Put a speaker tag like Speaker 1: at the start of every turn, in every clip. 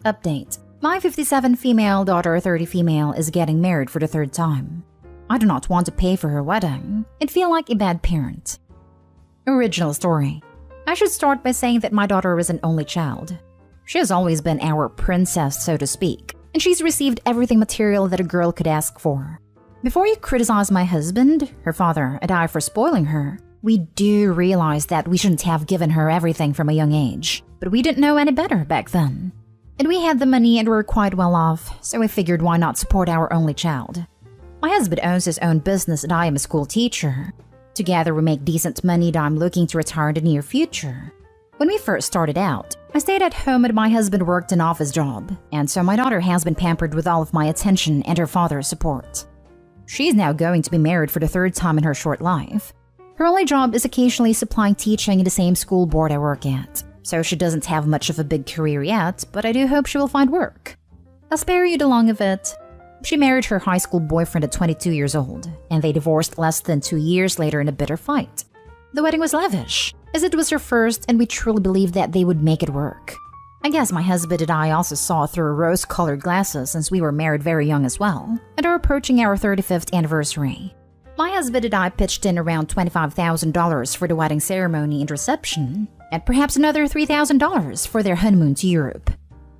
Speaker 1: Update. My 57 female daughter, 30 female, is getting married for the third time. I do not want to pay for her wedding and feel like a bad parent. Original story. I should start by saying that my daughter is an only child. She has always been our princess, so to speak, and she's received everything material that a girl could ask for. Before you criticize my husband, her father, and I for spoiling her, we do realize that we shouldn't have given her everything from a young age, but we didn't know any better back then. And we had the money and were quite well off, so we figured why not support our only child. My husband owns his own business and I am a school teacher. Together we make decent money and I'm looking to retire in the near future. When we first started out, I stayed at home and my husband worked an office job, and so my daughter has been pampered with all of my attention and her father's support. She is now going to be married for the third time in her short life. Her only job is occasionally supplying teaching in the same school board I work at, so she doesn't have much of a big career yet, but I do hope she will find work. I'll spare you the long of it. She married her high school boyfriend at 22 years old, and they divorced less than 2 years later in a bitter fight. The wedding was lavish, as it was her first, and we truly believed that they would make it work. I guess my husband and I also saw through rose-colored glasses since we were married very young as well, and are approaching our 35th anniversary. My husband and I pitched in around $25,000 for the wedding ceremony and reception, and perhaps another $3,000 for their honeymoon to Europe.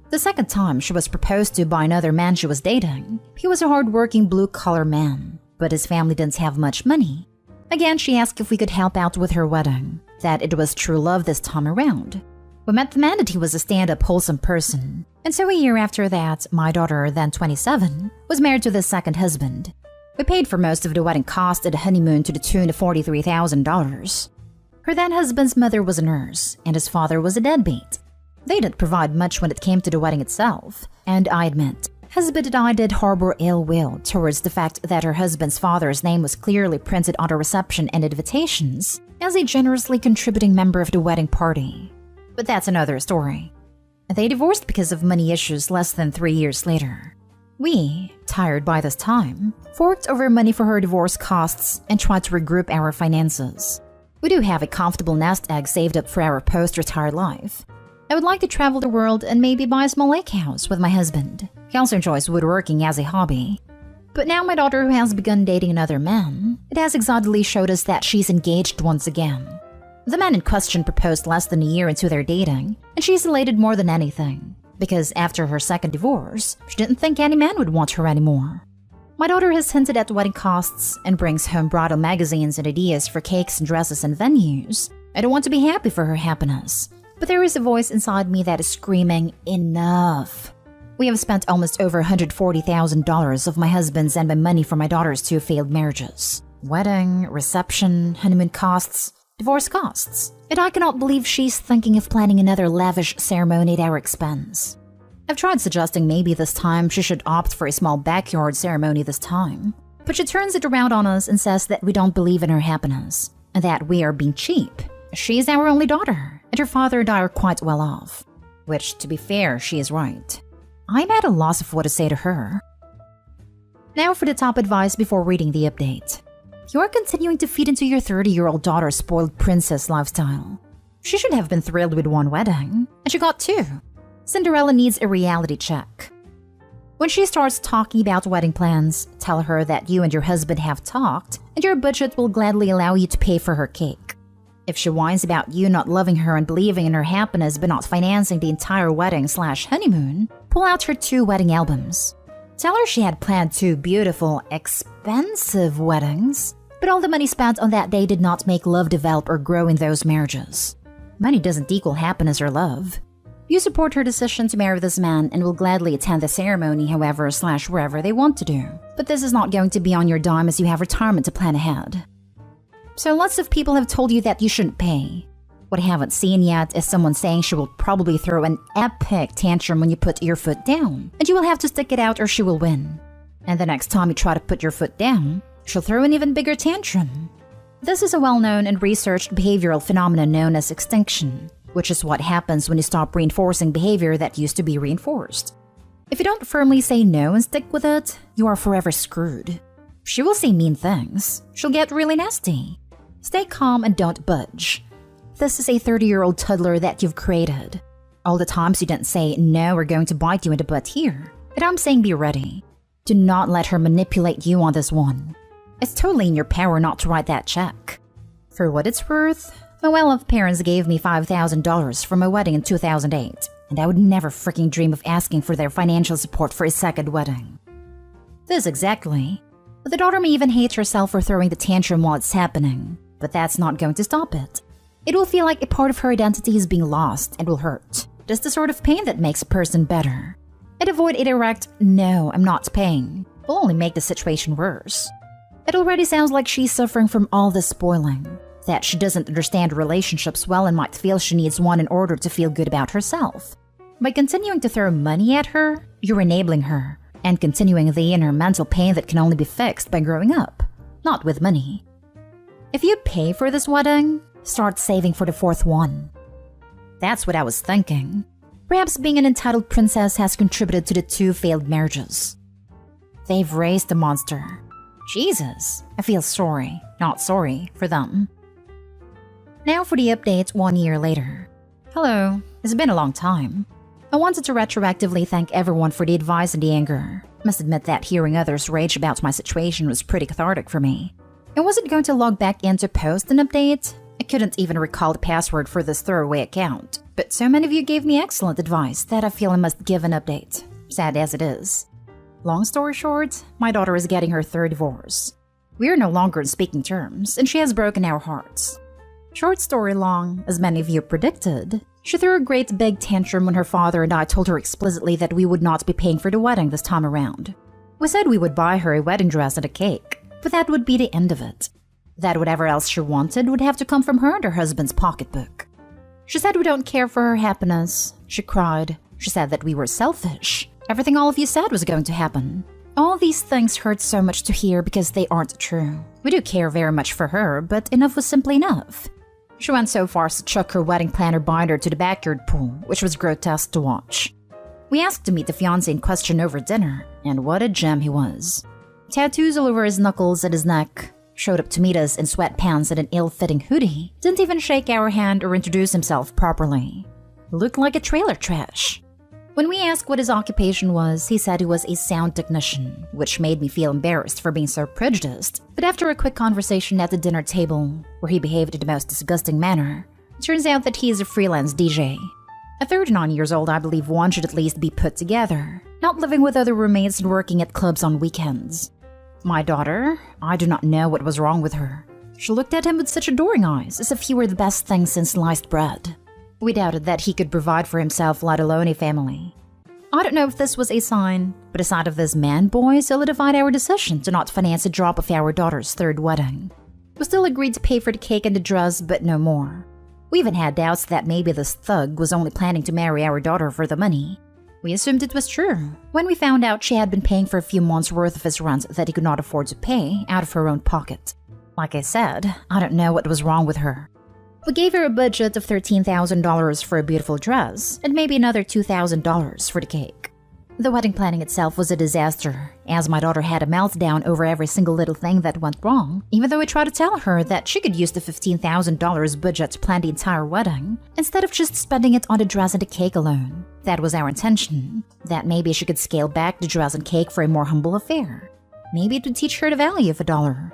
Speaker 1: The second time she was proposed to by another man she was dating. He was a hard-working blue-collar man, but his family didn't have much money. Again, she asked if we could help out with her wedding, that it was true love this time around. We met the man that he was a stand-up, wholesome person, and so a year after that, my daughter, then 27, was married to the second husband. We paid for most of the wedding cost at the honeymoon to the tune of $43,000. Her then-husband's mother was a nurse, and his father was a deadbeat. They didn't provide much when it came to the wedding itself, and I admit, husband and I did harbor ill will towards the fact that her husband's father's name was clearly printed on the reception and invitations as a generously contributing member of the wedding party. But that's another story. They divorced because of money issues less than 3 years later. We, tired by this time, forked over money for her divorce costs and tried to regroup our finances. We do have a comfortable nest egg saved up for our post-retired life. I would like to travel the world and maybe buy a small lake house with my husband. He also enjoys woodworking as a hobby. But now my daughter, who has begun dating another man, it has exotically showed us that she's engaged once again. The man in question proposed less than a year into their dating, and she's elated more than anything, because after her second divorce, she didn't think any man would want her anymore. My daughter has hinted at wedding costs and brings home bridal magazines and ideas for cakes and dresses and venues. I don't want to be happy for her happiness. But there is a voice inside me that is screaming, enough. We have spent almost over $140,000 of my husband's and my money for my daughter's 2 failed marriages. Wedding, reception, honeymoon costs, divorce costs. And I cannot believe she's thinking of planning another lavish ceremony at our expense. I've tried suggesting maybe this time she should opt for a small backyard ceremony this time. But she turns it around on us and says that we don't believe in her happiness, and that we are being cheap. She's our only daughter, and her father and I are quite well off. Which, to be fair, she is right. I'm at a loss of what to say to her. Now for the top advice before reading the update. You are continuing to feed into your 30-year-old daughter's spoiled princess lifestyle. She should have been thrilled with 1 wedding, and she got 2. Cinderella needs a reality check. When she starts talking about wedding plans, tell her that you and your husband have talked, and your budget will gladly allow you to pay for her cake. If she whines about you not loving her and believing in her happiness but not financing the entire wedding/honeymoon, pull out her 2 wedding albums. Tell her she had planned 2 beautiful, expensive weddings, but all the money spent on that day did not make love develop or grow in those marriages. Money doesn't equal happiness or love. You support her decision to marry this man and will gladly attend the ceremony however/wherever they want to do. But this is not going to be on your dime as you have retirement to plan ahead. So lots of people have told you that you shouldn't pay. What I haven't seen yet is someone saying she will probably throw an epic tantrum when you put your foot down, and you will have to stick it out or she will win. And the next time you try to put your foot down, she'll throw an even bigger tantrum. This is a well-known and researched behavioral phenomenon known as extinction, which is what happens when you stop reinforcing behavior that used to be reinforced. If you don't firmly say no and stick with it, you are forever screwed. She will say mean things. She'll get really nasty. Stay calm and don't budge. This is a 30-year-old toddler that you've created. All the times you didn't say, no, we're going to bite you in the butt here. But I'm saying be ready. Do not let her manipulate you on this one. It's totally in your power not to write that check. For what it's worth, my well-off parents gave me $5,000 for my wedding in 2008, and I would never freaking dream of asking for their financial support for a second wedding. This exactly. The daughter may even hate herself for throwing the tantrum while it's happening, but that's not going to stop it. It will feel like a part of her identity is being lost and will hurt. That's the sort of pain that makes a person better. And avoid a direct, no, I'm not paying, will only make the situation worse. It already sounds like she's suffering from all this spoiling, that she doesn't understand relationships well and might feel she needs one in order to feel good about herself. By continuing to throw money at her, you're enabling her, and continuing the inner mental pain that can only be fixed by growing up, not with money. If you'd pay for this wedding, start saving for the fourth one. That's what I was thinking. Perhaps being an entitled princess has contributed to the 2 failed marriages. They've raised a monster. Jesus, I feel sorry, not sorry, for them. Now for the update 1 year later. Hello, it's been a long time. I wanted to retroactively thank everyone for the advice and the anger. Must admit that hearing others rage about my situation was pretty cathartic for me. I wasn't going to log back in to post an update. I couldn't even recall the password for this throwaway account, but so many of you gave me excellent advice that I feel I must give an update, sad as it is. Long story short, my daughter is getting her 3rd divorce. We are no longer in speaking terms, and she has broken our hearts. Short story long, as many of you predicted, she threw a great big tantrum when her father and I told her explicitly that we would not be paying for the wedding this time around. We said we would buy her a wedding dress and a cake, but that would be the end of it. That whatever else she wanted would have to come from her and her husband's pocketbook. She said we don't care for her happiness. She cried. She said that we were selfish. Everything all of you said was going to happen. All these things hurt so much to hear because they aren't true. We do care very much for her, but enough was simply enough. She went so far as to chuck her wedding planner binder to the backyard pool, which was grotesque to watch. We asked to meet the fiancé in question over dinner, and what a gem he was. Tattoos all over his knuckles and his neck. Showed up to meet us in sweatpants and an ill-fitting hoodie. Didn't even shake our hand or introduce himself properly. Looked like a trailer trash. When we asked what his occupation was, he said he was a sound technician, which made me feel embarrassed for being so prejudiced. But after a quick conversation at the dinner table, where he behaved in the most disgusting manner, it turns out that he is a freelance DJ. At 39 years old, I believe one should at least be put together, not living with other roommates and working at clubs on weekends. My daughter, I do not know what was wrong with her. She looked at him with such adoring eyes, as if he were the best thing since sliced bread. We doubted that he could provide for himself, let alone a family. I don't know if this was a sign, but aside of this man-boy solidified our decision to not finance a drop of our daughter's 3rd wedding. We still agreed to pay for the cake and the dress, but no more. We even had doubts that maybe this thug was only planning to marry our daughter for the money. We assumed it was true, when we found out she had been paying for a few months' worth of his rent that he could not afford to pay out of her own pocket. Like I said, I don't know what was wrong with her. We gave her a budget of $13,000 for a beautiful dress, and maybe another $2,000 for the cake. The wedding planning itself was a disaster, as my daughter had a meltdown over every single little thing that went wrong, even though I tried to tell her that she could use the $15,000 budget to plan the entire wedding, instead of just spending it on the dress and the cake alone. That was our intention, that maybe she could scale back the dress and cake for a more humble affair. Maybe it would teach her the value of $1.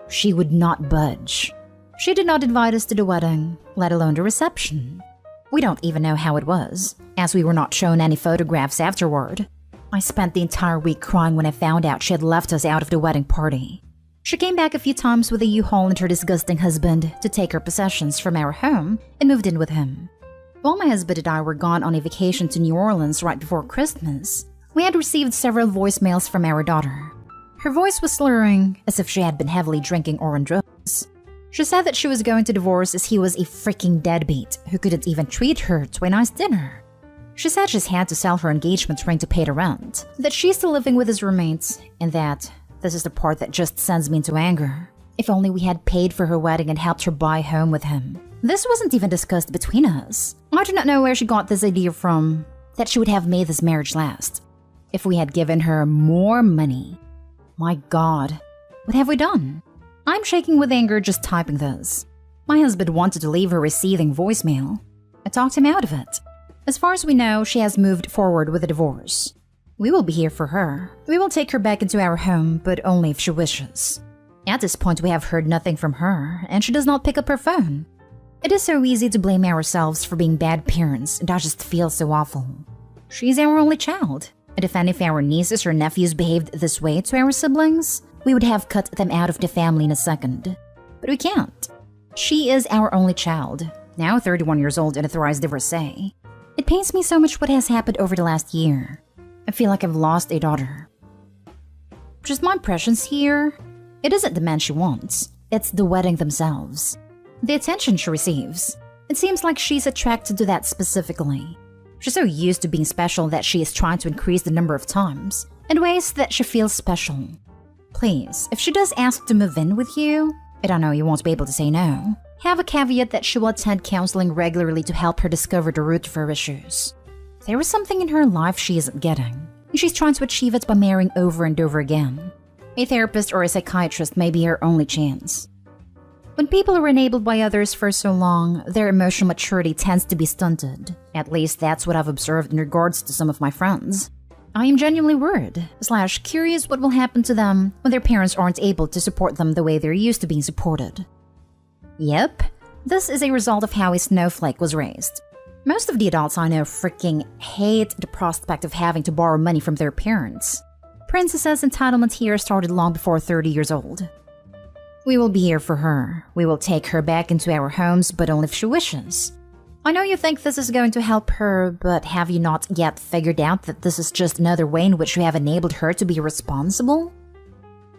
Speaker 1: She would not budge. She did not invite us to the wedding, let alone the reception. We don't even know how it was, as we were not shown any photographs afterward. I spent the entire week crying when I found out she had left us out of the wedding party. She came back a few times with a U-Haul and her disgusting husband to take her possessions from our home and moved in with him. While my husband and I were gone on a vacation to New Orleans right before Christmas, we had received several voicemails from our daughter. Her voice was slurring, as if she had been heavily drinking or on drugs. She said that she was going to divorce as he was a freaking deadbeat who couldn't even treat her to a nice dinner. She said she's had to sell her engagement ring to pay the rent, that she's still living with his roommates, and that this is the part that just sends me into anger. If only we had paid for her wedding and helped her buy home with him. This wasn't even discussed between us. I do not know where she got this idea from, that she would have made this marriage last. If we had given her more money. My God, what have we done? I'm shaking with anger just typing this. My husband wanted to leave her a seething voicemail. I talked him out of it. As far as we know, she has moved forward with a divorce. We will be here for her. We will take her back into our home, but only if she wishes. At this point, we have heard nothing from her, and she does not pick up her phone. It is so easy to blame ourselves for being bad parents, and I just feel so awful. She's our only child, and if any of our nieces or nephews behaved this way to our siblings, we would have cut them out of the family in a second. But we can't. She is our only child, now 31 years old and a thrice divorcee. It pains me so much what has happened over the last year. I feel like I've lost a daughter. Just my impressions here. It isn't the man she wants, it's the wedding themselves. The attention she receives. It seems like she's attracted to that specifically. She's so used to being special that she is trying to increase the number of times, in ways that she feels special. Please, if she does ask to move in with you, and I know you won't be able to say no, have a caveat that she will attend counseling regularly to help her discover the root of her issues. There is something in her life she isn't getting, and she's trying to achieve it by marrying over and over again. A therapist or a psychiatrist may be her only chance. When people are enabled by others for so long, their emotional maturity tends to be stunted. At least that's what I've observed in regards to some of my friends. I am genuinely worried, / curious what will happen to them when their parents aren't able to support them the way they're used to being supported. Yep, this is a result of how a snowflake was raised. Most of the adults I know freaking hate the prospect of having to borrow money from their parents. Princess's entitlement here started long before 30 years old. We will be here for her. We will take her back into our homes, but only if she wishes. I know you think this is going to help her, but have you not yet figured out that this is just another way in which you have enabled her to be responsible?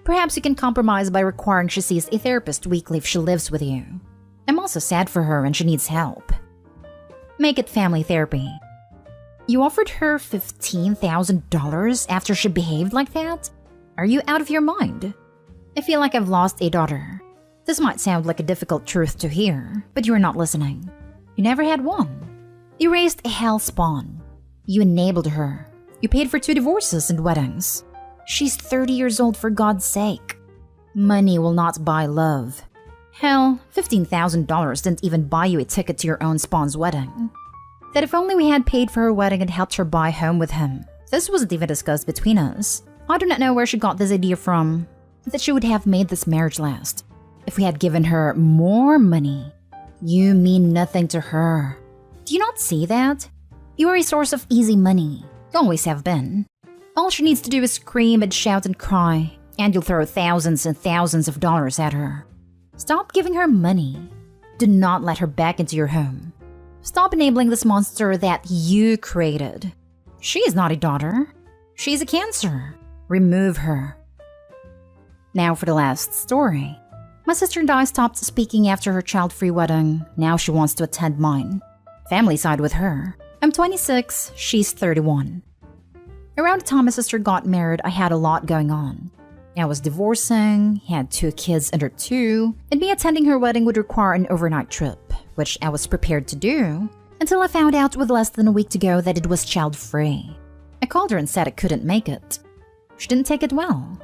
Speaker 1: Perhaps you can compromise by requiring she sees a therapist weekly if she lives with you. I'm also sad for her and she needs help. Make it family therapy. You offered her $15,000 after she behaved like that? Are you out of your mind? I feel like I've lost a daughter. This might sound like a difficult truth to hear, but you are not listening. You never had one. You raised a hell spawn. You enabled her. You paid for 2 divorces and weddings. She's 30 years old, for God's sake. Money will not buy love. Hell, $15,000 didn't even buy you a ticket to your own spawn's wedding. That if only we had paid for her wedding and helped her buy home with him. This wasn't even discussed between us. I do not know where she got this idea from, that she would have made this marriage last. If we had given her more money. You mean nothing to her. Do you not see that? You are a source of easy money. You always have been. All she needs to do is scream and shout and cry, and you'll throw thousands and thousands of dollars at her. Stop giving her money. Do not let her back into your home. Stop enabling this monster that you created. She is not a daughter. She's a cancer. Remove her. Now for the last story. My sister and I stopped speaking after her child-free wedding. Now she wants to attend mine. Family side with her. I'm 26, she's 31. Around the time my sister got married, I had a lot going on. I was divorcing, had 2 kids under 2, and me attending her wedding would require an overnight trip, which I was prepared to do, until I found out with less than a week to go that it was child-free. I called her and said I couldn't make it. She didn't take it well.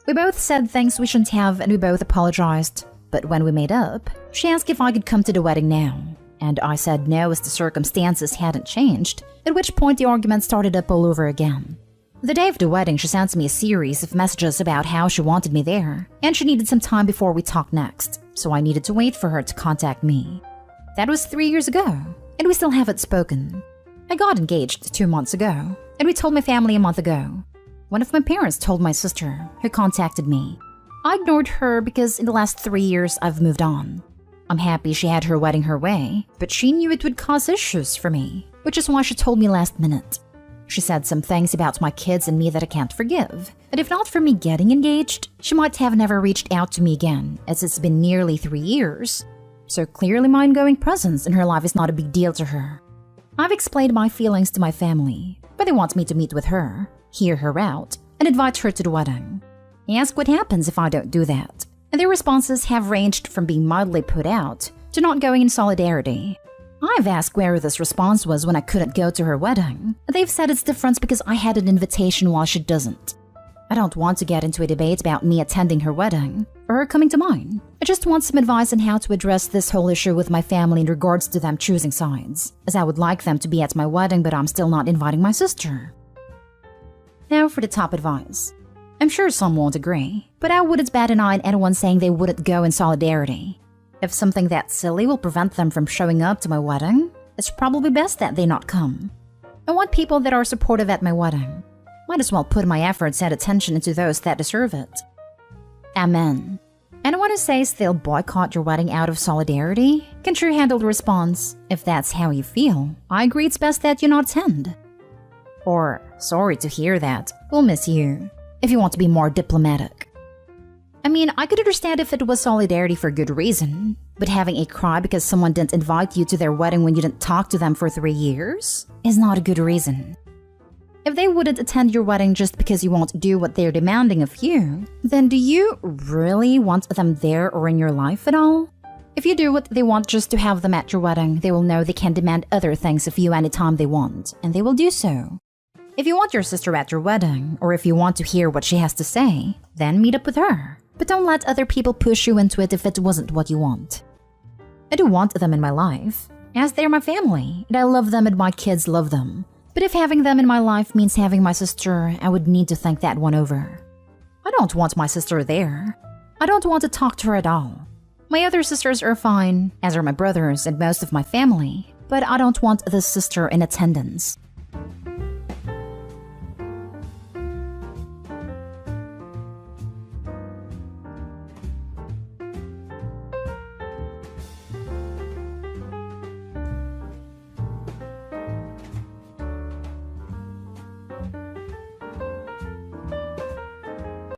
Speaker 1: We both said things we shouldn't have and we both apologized, but when we made up, she asked if I could come to the wedding now, and I said no as the circumstances hadn't changed, at which point the argument started up all over again. The day of the wedding, she sent me a series of messages about how she wanted me there, and she needed some time before we talked next, so I needed to wait for her to contact me. That was 3 years ago, and we still haven't spoken. I got engaged 2 months ago, and we told my family a month ago. One of my parents told my sister, who contacted me. I ignored her because in the last 3 years I've moved on. I'm happy she had her wedding her way, but she knew it would cause issues for me, which is why she told me last minute. She said some things about my kids and me that I can't forgive, and if not for me getting engaged, she might have never reached out to me again, as it's been nearly 3 years. So clearly my ongoing presence in her life is not a big deal to her. I've explained my feelings to my family, but they want me to meet with her, hear her out, and invite her to the wedding. I ask what happens if I don't do that, and their responses have ranged from being mildly put out to not going in solidarity. I've asked where this response was when I couldn't go to her wedding, and they've said it's different because I had an invitation while she doesn't. I don't want to get into a debate about me attending her wedding or her coming to mine. I just want some advice on how to address this whole issue with my family in regards to them choosing sides, as I would like them to be at my wedding, but I'm still not inviting my sister. Now for the top advice. I'm sure some won't agree, but I wouldn't bat an eye at anyone saying they wouldn't go in solidarity. If something that silly will prevent them from showing up to my wedding, it's probably best that they not come. I want people that are supportive at my wedding. Might as well put my efforts and attention into those that deserve it. Amen. Anyone who says they'll boycott your wedding out of solidarity can sure handle the response. If that's how you feel, I agree it's best that you not attend. Or, sorry to hear that, we'll miss you, if you want to be more diplomatic. I mean, I could understand if it was solidarity for good reason, but having a cry because someone didn't invite you to their wedding when you didn't talk to them for 3 years is not a good reason. If they wouldn't attend your wedding just because you won't do what they're demanding of you, then do you really want them there or in your life at all? If you do what they want just to have them at your wedding, they will know they can demand other things of you anytime they want, and they will do so. If you want your sister at your wedding, or if you want to hear what she has to say, then meet up with her. But don't let other people push you into it if it wasn't what you want. I do want them in my life, as they're my family, and I love them and my kids love them. But if having them in my life means having my sister, I would need to think that one over. I don't want my sister there. I don't want to talk to her at all. My other sisters are fine, as are my brothers and most of my family, but I don't want this sister in attendance.